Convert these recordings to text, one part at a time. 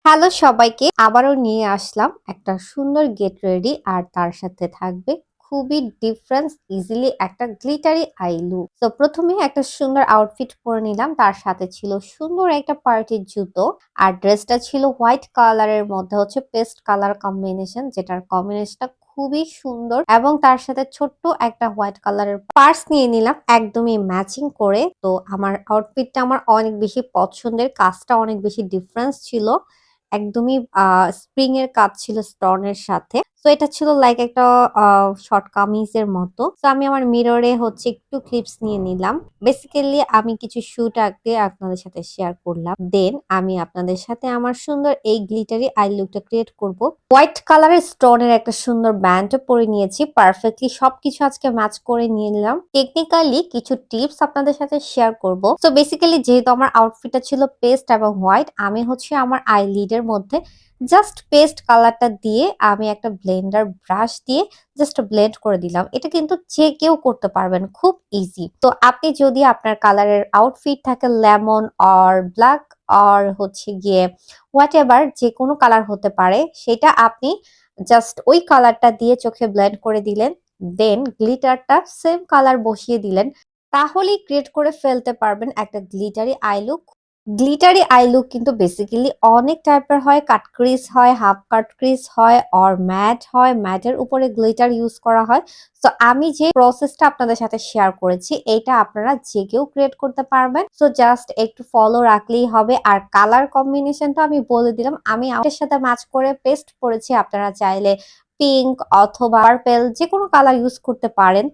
Hello সবাইকে, আবারও নিয়ে আসলাম একটা সুন্দর গেট রেডি আর তার সাথে থাকবে খুবই ডিফারেন্স ইজিলি একটা গ্লিটারি আই লুক। তো প্রথমে একটা সুন্দর আউটফিট পরে নিলাম, তার সাথে ছিল সুন্দর একটা পার্টির জুতো। আর ড্রেসটা ছিল হোয়াইট কালারের মধ্যে হচ্ছে পেস্ট কালার কম্বিনেশন, যেটার কম্বিনেশনটা খুবই সুন্দর এবং তার সাথে ছোট্ট একটা হোয়াইট কালারের পার্স নিয়ে নিলাম একদমই ম্যাচিং করে। তো আমার আউটফিটটা আমার অনেক বেশি পছন্দের, কাজটা অনেক বেশি ডিফারেন্স ছিল, একদমই স্প্রিং এর কাজ ছিল স্টোনের সাথে। তো এটা ছিল লাইক একটা শর্ট কামিজের মতো। তো আমি আমার মিররে হচ্ছে একটু ক্লিপস নিয়ে নিলাম। বেসিক্যালি আমি কিছু শুট আঁকতে আপনাদের সাথে শেয়ার করলাম, দেন আমি আপনাদের সাথে আমার সুন্দর এই গ্লিটারি আই লুকটা ক্রিয়েট করব। হোয়াইট কালারের স্টোনের একটা সুন্দর ব্যান্ড পরে নিয়েছি, পারফেক্টলি সবকিছু আজকে ম্যাচ করে নিয়ে নিলাম। টেকনিক্যালি কিছু টিপস আপনাদের সাথে শেয়ার করব। তো বেসিক্যালি যেহেতু আমার আউটফিটটা ছিল পেস্ট এবং হোয়াইট, আমি হচ্ছে আমার আই লিডের মধ্যে জাস্ট পেস্ট কালারটা দিয়ে আমি একটা ব্লেন্ডার ব্রাশ দিয়ে জাস্ট ব্লেন্ড করে দিলাম। এটা কিন্তু যে কেউ করতে পারবেন, খুব ইজি। তো আপনি যদি আপনার কালারের আউটফিট থাকে লেমন অর ব্ল্যাক অর হচ্ছে গিয়ে হোয়াট এভার, যে কোনো কালার হতে পারে, সেটা আপনি জাস্ট ওই কালারটা দিয়ে চোখে ব্লেন্ড করে দিলেন, দেন গ্লিটারটা সেম কালার বসিয়ে দিলেন, তাহলেই ক্রিয়েট করে ফেলতে পারবেন একটা glittery I look. Glittery I look কিন্তু বেসিক্যালি অনেক টাইপের হয়, কাট ক্রিজ হয়, হাফ কাট ক্রিজ হয়, অর ম্যাট হয়, ম্যাটের উপরে গ্লিটার ইউজ করা হয়। তো আমি যে প্রসেসটা আপনাদের সাথে শেয়ার করেছি, এইটা আপনারা যে কেউ ক্রিয়েট করতে পারবেন। সো জাস্ট একটু ফলো রাখলেই হবে। আর কালার কম্বিনেশনটা আমি বলে দিলাম, আমি আউটের সাথে ম্যাচ করে পেস্ট করেছি। আপনারা চাইলে পিঙ্ক অথবা পার্পেল যে কোনো কালার ইউজ করতে পারেন,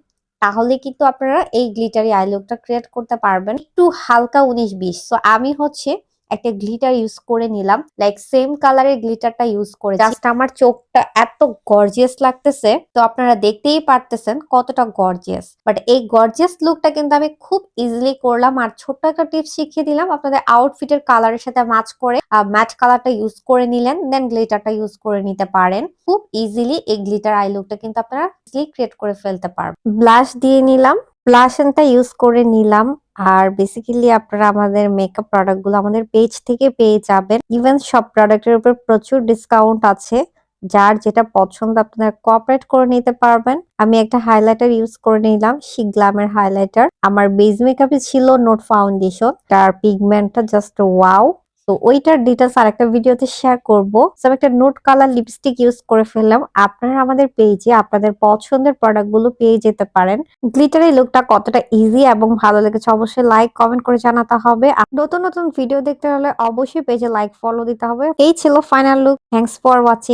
তাহলে কিন্তু আপনারা এই গ্লিটারি আই লুকটা ক্রিয়েট করতে পারবেন। একটু হালকা 19-20। সো আমি হচ্ছে একটা গ্লিটার ইউজ করে নিলাম, লাইক সেম কালারের গ্লিটারটা ইউজ করে জাস্ট আমার চোখটা এত গর্জিয়াস লাগতেছে। তো আপনারা দেখতেই পারতেছেন কতটা গর্জিয়াস, বাট এই গর্জিয়াস লুকটা কিন্তু আমি খুব ইজিলি করলাম। আর ছোট্ট একটা টিপস শিখিয়ে দিলাম, আপনাদের আউটফিটের কালারের সাথে ম্যাচ করে ম্যাট কালারটা ইউজ করে নিলেন, দেন গ্লিটারটা ইউজ করে নিতে পারেন। খুব ইজিলি এই গ্লিটার আই লুকটা কিন্তু আপনারা ইজিলি ক্রিয়েট করে ফেলতে পারবেন। ব্লাশ দিয়ে নিলাম, ব্লাশনটা ইউজ করে নিলাম। আর বেসিক্যালি আপনারা আমাদের মেকআপ প্রোডাক্ট গুলো আমাদের পেজ থেকে পেয়ে যাবেন। ইভেন সব প্রোডাক্টের উপর প্রচুর ডিসকাউন্ট আছে, যার যেটা পছন্দ আপনারা কোঅপারেট করে নিতে পারবেন। আমি একটা হাইলাইটার ইউজ করে নিলাম, শিগ্লামের হাইলাইটার। আমার বেস মেকআপে ছিল নোট ফাউন্ডেশন, তার পিগমেন্টটা জাস্ট ওয়াও। তো ওইটার ডিটেলস আর একটা ভিডিওতে শেয়ার করবো। আমি একটা নোট কালার লিপস্টিক ইউজ করে ফেললাম। আপনারা আমাদের পেজে আপনাদের পছন্দের প্রোডাক্ট গুলো পেয়ে যেতে পারেন। গ্লিটারি লুকটা কতটা ইজি এবং ভালো লেগেছে অবশ্যই লাইক কমেন্ট করে জানাতে হবে। আর নতুন নতুন ভিডিও দেখতে হলে অবশ্যই পেজে লাইক ফলো দিতে হবে। এই ছিল final look. Thanks for watching.